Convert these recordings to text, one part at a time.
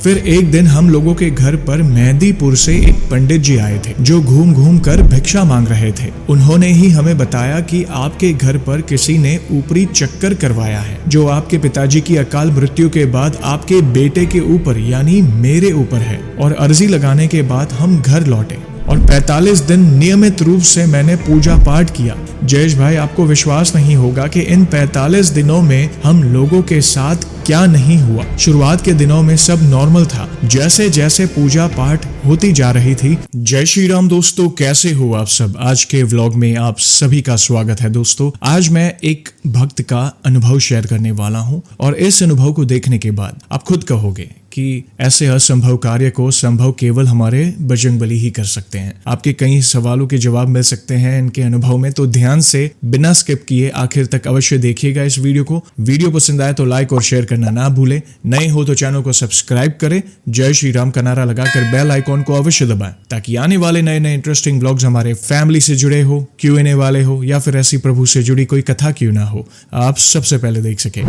फिर एक दिन हम लोगों के घर पर मेहंदीपुर से एक पंडित जी आए थे जो घूम घूम कर भिक्षा मांग रहे थे। उन्होंने ही हमें बताया कि आपके घर पर किसी ने ऊपरी चक्कर करवाया है जो आपके पिताजी की अकाल मृत्यु के बाद आपके बेटे के ऊपर यानी मेरे ऊपर है। और अर्जी लगाने के बाद हम घर लौटे और 45 दिन नियमित रूप से मैंने पूजा पाठ किया। जयेश भाई, आपको विश्वास नहीं होगा कि इन 45 दिनों में हम लोगों के साथ क्या नहीं हुआ। शुरुआत के दिनों में सब नॉर्मल था, जैसे जैसे पूजा पाठ होती जा रही थी। जय श्री राम दोस्तों, कैसे हो आप सब। आज के व्लॉग में आप सभी का स्वागत है। दोस्तों, आज मैं एक भक्त का अनुभव शेयर करने वाला हूं और इस अनुभव को देखने के बाद आप खुद कहोगे कि ऐसे असंभव कार्य को संभव केवल हमारे बजरंगबली ही कर सकते हैं। आपके कई सवालों के जवाब मिल सकते हैं इनके अनुभव में, तो ध्यान से बिना स्किप किए आखिर तक अवश्य देखिएगा इस वीडियो को। वीडियो पसंद आए तो लाइक और शेयर करना ना भूले। नए हो तो चैनल को सब्सक्राइब करें। जय श्री राम का नारा लगाकर बेल आइकॉन को अवश्य दबाएं ताकि आने वाले नए नए इंटरेस्टिंग व्लॉग्स हमारे फैमिली से जुड़े हो, Q&A वाले हो या फिर ऐसी प्रभु से जुड़ी कोई कथा क्यों ना हो, आप सबसे पहले देख सके।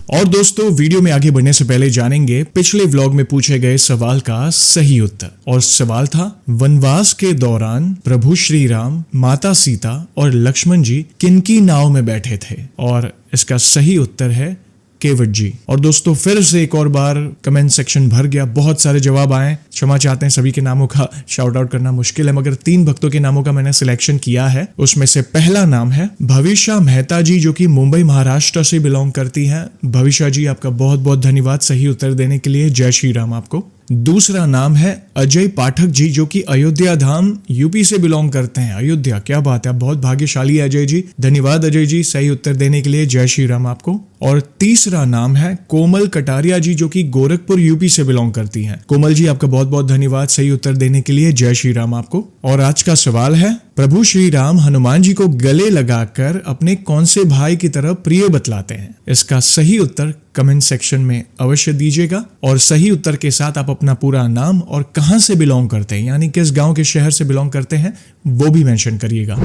और दोस्तों, वीडियो में आगे बढ़ने से पहले जानेंगे पिछले व्लॉग में पूछे गए सवाल का सही उत्तर। और सवाल था, वनवास के दौरान प्रभु श्री राम, माता सीता और लक्ष्मण जी किनकी नाव में बैठे थे। और इसका सही उत्तर है केवट जी। और दोस्तों, फिर से एक और बार कमेंट सेक्शन भर गया, बहुत सारे जवाब आए। क्षमा चाहते हैं, सभी के नामों का शाउट आउट करना मुश्किल है, मगर 3 भक्तों के नामों का मैंने सिलेक्शन किया है। उसमें से पहला नाम है भविष्या मेहता जी, जो कि मुंबई महाराष्ट्र से बिलोंग करती हैं। भविष्या जी, आपका बहुत बहुत धन्यवाद सही उत्तर देने के लिए। जय श्री राम आपको। दूसरा नाम है अजय पाठक जी, जो कि अयोध्या धाम यूपी से बिलोंग करते हैं। अयोध्या, क्या बात है, बहुत भाग्यशाली है अजय जी। धन्यवाद अजय जी सही उत्तर देने के लिए। जय श्री राम आपको। और तीसरा नाम है कोमल कटारिया जी, जो कि गोरखपुर यूपी से बिलोंग करती हैं। कोमल जी, आपका बहुत बहुत धन्यवाद सही उत्तर देने के लिए। जय श्री राम आपको। और आज का सवाल है, प्रभु श्री राम हनुमान जी को गले लगाकर अपने कौन से भाई की तरफ प्रिय बतलाते हैं। इसका सही उत्तर कमेंट सेक्शन में अवश्य दीजिएगा। और सही उत्तर के साथ आप अपना पूरा नाम और कहां से बिलोंग करते हैं, यानी किस गांव के शहर से बिलोंग करते हैं, वो भी मेंशन करिएगा।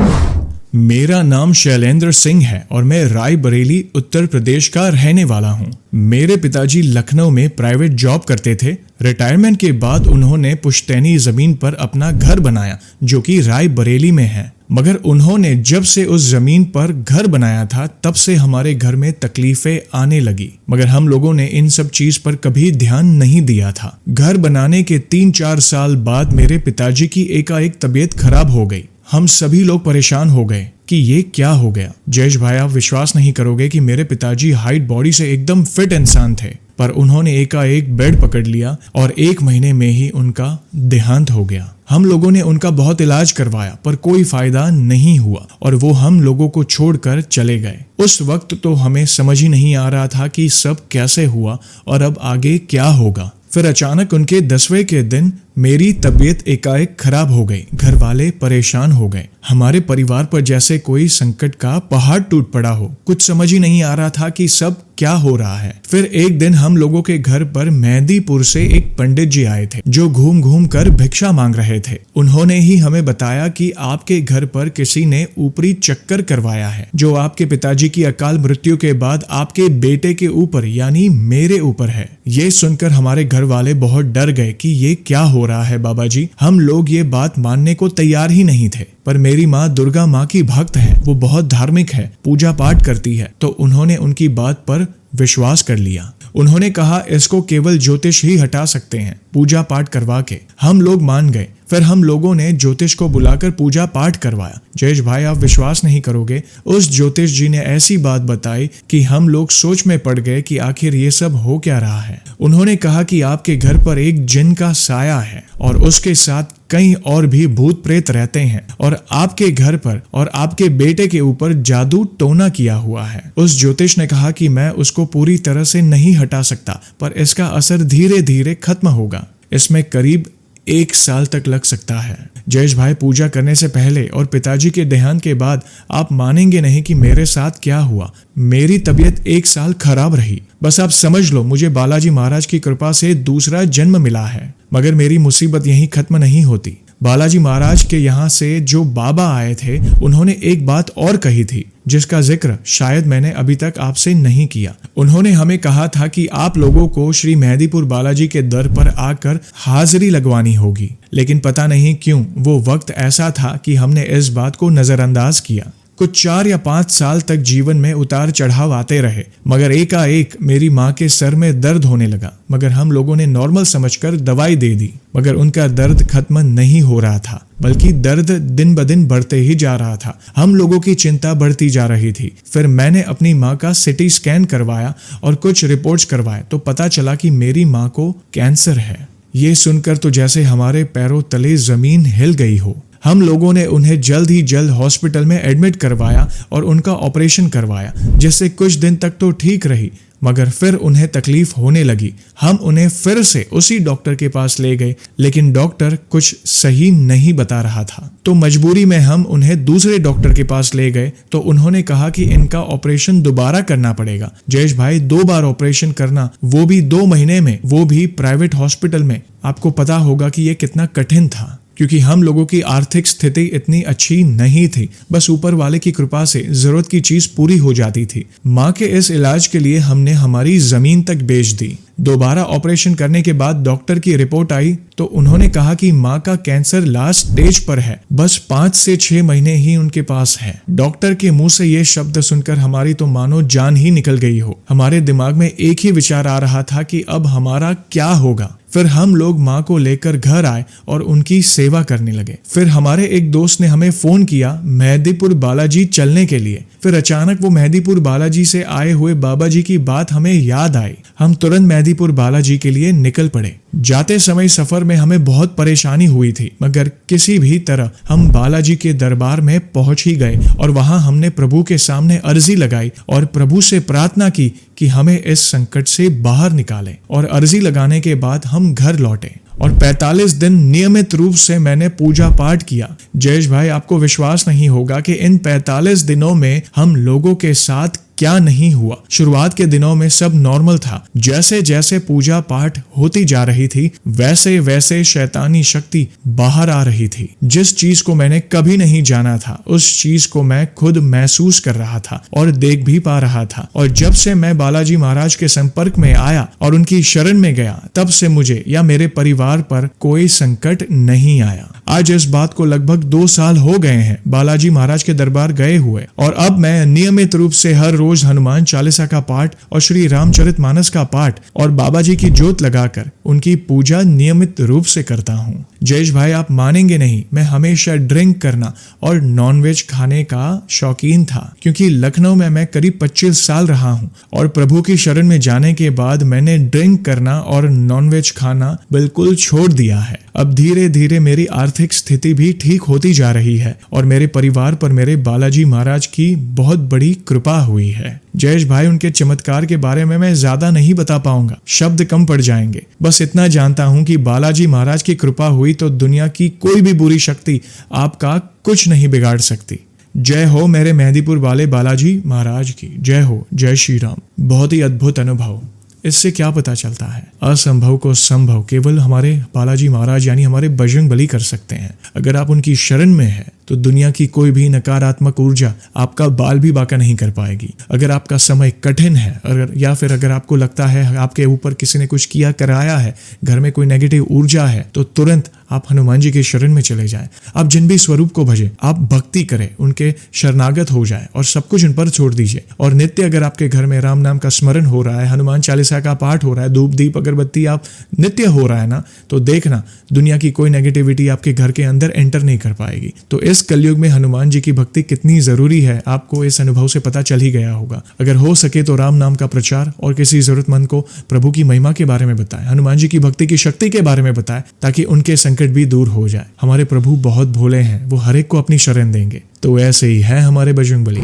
मेरा नाम शैलेंद्र सिंह है और मैं रायबरेली उत्तर प्रदेश का रहने वाला हूं। मेरे पिताजी लखनऊ में प्राइवेट जॉब करते थे। रिटायरमेंट के बाद उन्होंने पुश्तैनी जमीन पर अपना घर बनाया जो कि रायबरेली में है। मगर उन्होंने जब से उस जमीन पर घर बनाया था तब से हमारे घर में तकलीफें आने लगी, मगर हम लोगों ने इन सब चीज पर कभी ध्यान नहीं दिया था। घर बनाने के 3-4 साल बाद मेरे पिताजी की एकाएक तबीयत खराब हो गई। हम सभी लोग परेशान हो गए कि ये क्या हो गया। जयेश भाई, आप विश्वास नहीं करोगे कि मेरे पिताजी हाइट बॉडी से एकदम फिट इंसान थे, पर उन्होंने एकाएक बेड पकड़ लिया और 1 महीने में ही उनका देहांत हो गया। हम लोगों ने उनका बहुत इलाज करवाया पर कोई फायदा नहीं हुआ और वो हम लोगों को छोड़कर चले गए। उस वक्त तो हमें समझ ही नहीं आ रहा था कि सब कैसे हुआ और अब आगे क्या होगा। फिर अचानक उनके 10वें के दिन मेरी तबीयत एकाएक खराब हो गई। घर वाले परेशान हो गए। हमारे परिवार पर जैसे कोई संकट का पहाड़ टूट पड़ा हो। कुछ समझ ही नहीं आ रहा था कि सब क्या हो रहा है। फिर एक दिन हम लोगों के घर पर मेहंदीपुर से एक पंडित जी आए थे जो घूम घूम कर भिक्षा मांग रहे थे। उन्होंने ही हमें बताया कि आपके घर पर किसी ने ऊपरी चक्कर करवाया है जो आपके पिताजी की अकाल मृत्यु के बाद आपके बेटे के ऊपर यानी मेरे ऊपर है। ये सुनकर हमारे घर वाले बहुत डर गए कि ये क्या हो रहा है बाबा जी। हम लोग ये बात मानने को तैयार ही नहीं थे, पर मेरी माँ दुर्गा माँ की भक्त है, वो बहुत धार्मिक है, पूजा पाठ करती है, तो उन्होंने उनकी बात पर विश्वास कर लिया। उन्होंने कहा इसको केवल ज्योतिष ही हटा सकते हैं पूजा पाठ करवा के। हम लोग मान गए। फिर हम लोगों ने ज्योतिष को बुलाकर पूजा पाठ करवाया। जयेश भाई, आप विश्वास नहीं करोगे, उस ज्योतिष जी ने ऐसी बात बताई कि हम लोग सोच में पड़ गए कि आखिर ये सब हो क्या रहा है। उन्होंने कहा कि आपके घर पर एक जिन का साया है और उसके साथ कई और भी भूत प्रेत रहते हैं और आपके घर पर और आपके बेटे के ऊपर जादू टोना किया हुआ है। उस ज्योतिष ने कहा कि मैं उसको पूरी तरह से नहीं हटा सकता, पर इसका असर धीरे धीरे खत्म होगा। इसमें करीब 1 साल तक लग सकता है। जयेश भाई, पूजा करने से पहले और पिताजी के देहांत के बाद आप मानेंगे नहीं कि मेरे साथ क्या हुआ। मेरी तबीयत 1 साल खराब रही। बस आप समझ लो, मुझे बालाजी महाराज की कृपा से दूसरा जन्म मिला है। मगर मेरी मुसीबत यहीं खत्म नहीं होती। बालाजी महाराज के यहाँ से जो बाबा आए थे उन्होंने एक बात और कही थी जिसका जिक्र शायद मैंने अभी तक आपसे नहीं किया। उन्होंने हमें कहा था कि आप लोगों को श्री मेहंदीपुर बालाजी के दर पर आकर हाजिरी लगवानी होगी, लेकिन पता नहीं क्यों वो वक्त ऐसा था कि हमने इस बात को नजरअंदाज किया। कुछ 4 या 5 साल तक जीवन में उतार चढ़ाव आते रहे, मगर एकाएक मेरी माँ के सर में दर्द होने लगा। मगर हम लोगों ने नॉर्मल समझकर दवाई दे दी, मगर उनका दर्द खत्म नहीं हो रहा था, बल्कि दर्द दिन ब दिन बढ़ते ही जा रहा था। हम लोगों की चिंता बढ़ती जा रही थी। फिर मैंने अपनी माँ का सिटी स्कैन करवाया और कुछ रिपोर्ट्स करवाए तो पता चला कि मेरी माँ को कैंसर है। ये सुनकर तो जैसे हमारे पैरों तले जमीन हिल गई हो। हम लोगों ने उन्हें जल्द ही जल्द हॉस्पिटल में एडमिट करवाया और उनका ऑपरेशन करवाया, जिससे कुछ दिन तक तो ठीक रही, मगर फिर उन्हें तकलीफ होने लगी। हम उन्हें फिर से उसी डॉक्टर के पास ले गए, लेकिन डॉक्टर कुछ सही नहीं बता रहा था। तो मजबूरी में हम उन्हें दूसरे डॉक्टर के पास ले गए तो उन्होंने कहा कि इनका ऑपरेशन दोबारा करना पड़ेगा। जयेश भाई, 2 बार ऑपरेशन करना, वो भी 2 महीने में, वो भी प्राइवेट हॉस्पिटल में। आपको पता होगा कि ये कितना कठिन था, क्योंकि हम लोगों की आर्थिक स्थिति इतनी अच्छी नहीं थी। बस ऊपर वाले की कृपा से जरूरत की चीज पूरी हो जाती थी। माँ के इस इलाज के लिए हमने हमारी जमीन तक बेच दी। दोबारा ऑपरेशन करने के बाद डॉक्टर की रिपोर्ट आई तो उन्होंने कहा कि माँ का कैंसर लास्ट स्टेज पर है, बस 5 से 6 महीने ही उनके पास है। डॉक्टर के मुंह से ये शब्द सुनकर हमारी तो मानो जान ही निकल गई हो। हमारे दिमाग में एक ही विचार आ रहा था कि अब हमारा क्या होगा। फिर हम लोग माँ को लेकर घर आए और उनकी सेवा करने लगे। फिर हमारे एक दोस्त ने हमें फोन किया मेहंदीपुर बालाजी चलने के लिए। फिर अचानक वो मेहंदीपुर बालाजी से आए हुए बाबा जी की बात हमें याद आई। हम तुरंत मेहंदीपुर बालाजी के लिए निकल पड़े। जाते समय सफर में हमें बहुत परेशानी हुई थी, मगर किसी भी तरह हम बालाजी के दरबार में पहुंच ही गए और वहां हमने प्रभु के सामने अर्जी लगाई और प्रभु से प्रार्थना की कि हमें इस संकट से बाहर निकाले। और अर्जी लगाने के बाद हम घर लौटे और 45 दिन नियमित रूप से मैंने पूजा पाठ किया। जयेश भाई, आपको विश्वास नहीं होगा कि इन 45 दिनों में हम लोगों के साथ क्या नहीं हुआ। शुरुआत के दिनों में सब नॉर्मल था। जैसे जैसे पूजा पाठ होती जा रही थी वैसे वैसे शैतानी शक्ति बाहर आ रही थी। जिस चीज को मैंने कभी नहीं जाना था उस चीज को मैं खुद महसूस कर रहा था और देख भी पा रहा था। और जब से मैं बालाजी महाराज के संपर्क में आया और उनकी शरण में गया, तब से मुझे या मेरे परिवार पर कोई संकट नहीं आया। आज इस बात को लगभग 2 साल हो गए हैं बालाजी महाराज के दरबार गए हुए, और अब मैं नियमित रूप से हर रोज हनुमान चालीसा का पाठ और श्री रामचरितमानस का पाठ और बाबा जी की जोत लगाकर उनकी पूजा नियमित रूप से करता हूँ। जयेश भाई, आप मानेंगे नहीं, मैं हमेशा ड्रिंक करना और नॉनवेज खाने का शौकीन था, क्योंकि लखनऊ में मैं करीब 25 साल रहा हूँ और प्रभु की शरण में जाने के बाद मैंने ड्रिंक करना और नॉनवेज खाना बिल्कुल छोड़ दिया है। अब धीरे धीरे मेरी आर्थिक स्थिति भी ठीक होती जा रही है और मेरे परिवार पर मेरे बालाजी महाराज की बहुत बड़ी कृपा हुई है। जयेश भाई, उनके चमत्कार के बारे में मैं ज्यादा नहीं बता पाऊंगा, शब्द कम पड़ जाएंगे। बस इतना जानता हूं कि बालाजी महाराज की कृपा हुई तो दुनिया की कोई भी बुरी शक्ति आपका कुछ नहीं बिगाड़ सकती। जय हो मेरे मेहंदीपुर वाले बालाजी महाराज की जय हो। जय श्री राम। बहुत ही अद्भुत अनुभव। इससे क्या पता चलता है, असंभव को संभव केवल हमारे बालाजी महाराज यानी हमारे बजरंग बली कर सकते हैं। अगर आप उनकी शरण में है तो दुनिया की कोई भी नकारात्मक ऊर्जा आपका बाल भी बांका नहीं कर पाएगी। अगर आपका समय कठिन है अगर आपको लगता है आपके ऊपर किसी ने कुछ किया कराया है, घर में कोई नेगेटिव ऊर्जा है, तो तुरंत आप हनुमान जी के शरण में चले जाएं। आप जिन भी स्वरूप को भजें, आप भक्ति करें, उनके शरणागत हो जाएं और सब कुछ उन पर छोड़ दीजिए। और नित्य अगर आपके घर में राम नाम का स्मरण हो रहा है, हनुमान चालीसा का पाठ हो रहा है, धूप दीप अगरबत्ती आप नित्य हो रहा है ना, तो देखना दुनिया की कोई नेगेटिविटी आपके घर के अंदर एंटर नहीं कर पाएगी। तो इस कलयुग में हनुमान जी की भक्ति कितनी जरूरी है आपको इस अनुभव से पता चल ही गया होगा। अगर हो सके तो राम नाम का प्रचार और किसी जरूरतमंद को प्रभु की महिमा के बारे में बताएं, हनुमान जी की भक्ति की शक्ति के बारे में बताएं, ताकि उनके संकट भी दूर हो जाए। हमारे प्रभु बहुत भोले हैं, वो हर एक को अपनी शरण देंगे। तो ऐसे ही है हमारे बजरंग बली।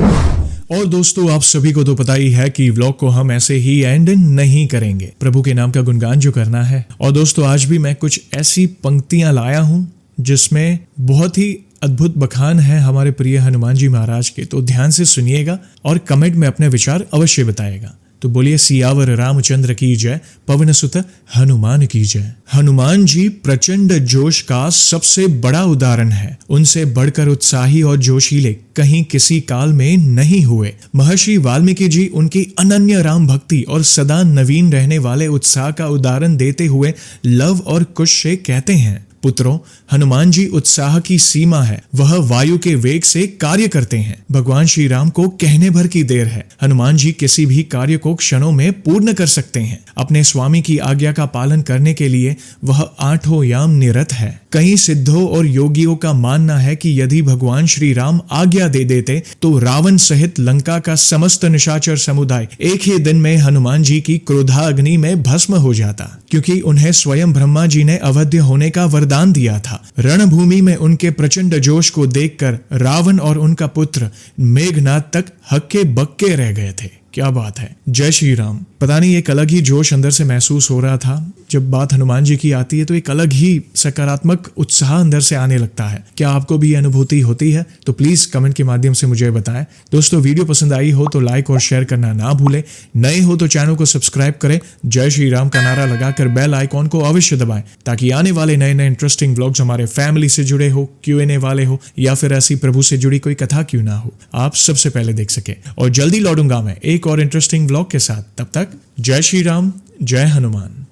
और दोस्तों, आप सभी को तो पता ही है कि व्लॉग को हम ऐसे ही एंड नहीं करेंगे, प्रभु के नाम का गुणगान जो करना है। और दोस्तों, आज भी मैं कुछ ऐसी पंक्तियां लाया हूं जिसमें बहुत ही अद्भुत बखान है हमारे प्रिय हनुमान जी महाराज के। तो ध्यान से सुनिएगा और कमेंट में अपने विचार अवश्य बताएगा। तो बोलिए सियावर रामचंद्र की जय, पवन सुत हनुमान की जय। हनुमान जी प्रचंड जोश का सबसे बड़ा उदाहरण है। उनसे बढ़कर उत्साही और जोशीले कहीं किसी काल में नहीं हुए। महर्षि वाल्मीकि जी उनकी अनन्य राम भक्ति और सदा नवीन रहने वाले उत्साह का उदाहरण देते हुए लव और कुश से कहते हैं, पुत्रों, हनुमान जी उत्साह की सीमा है, वह वायु के वेग से कार्य करते हैं। भगवान श्री राम को कहने भर की देर है, हनुमान जी किसी भी कार्य को क्षणों में पूर्ण कर सकते हैं। अपने स्वामी की आज्ञा का पालन करने के लिए वह आठों याम निरत है। कई सिद्धों और योगियों का मानना है कि यदि भगवान श्री राम आज्ञा दे देते तो रावण सहित लंका का समस्त निशाचर समुदाय एक ही दिन में हनुमान जी की क्रोधाग्नि में भस्म हो जाता, क्योंकि उन्हें स्वयं ब्रह्मा जी ने अवध्य होने का वरदान दिया था। रणभूमि में उनके प्रचंड जोश को देखकर रावण और उनका पुत्र मेघनाद तक हक्के बक्के रह गए थे। क्या बात है, जय श्री राम। पता नहीं एक अलग ही जोश अंदर से महसूस हो रहा था। जब बात हनुमान जी की आती है तो एक अलग ही सकारात्मक उत्साह अंदर से आने लगता है। क्या आपको भी अनुभूति होती है? तो प्लीज कमेंट के माध्यम से मुझे बताएं। दोस्तों, वीडियो पसंद आई हो तो लाइक और शेयर करना ना भूलें। नए हो तो चैनल को सब्सक्राइब करें। जय श्री राम का नारा लगाकर बेल आइकॉन को अवश्य दबाएं, ताकि आने वाले नए नए इंटरेस्टिंग व्लॉग्स हमारे फैमिली से जुड़े हो, Q&A वाले हो, या फिर ऐसी प्रभु से जुड़ी कोई कथा क्यों ना हो, आप सबसे पहले देख सके। और जल्दी लौटूंगा मैं एक और इंटरेस्टिंग व्लॉग के साथ। तब तक जय श्री राम, जय हनुमान।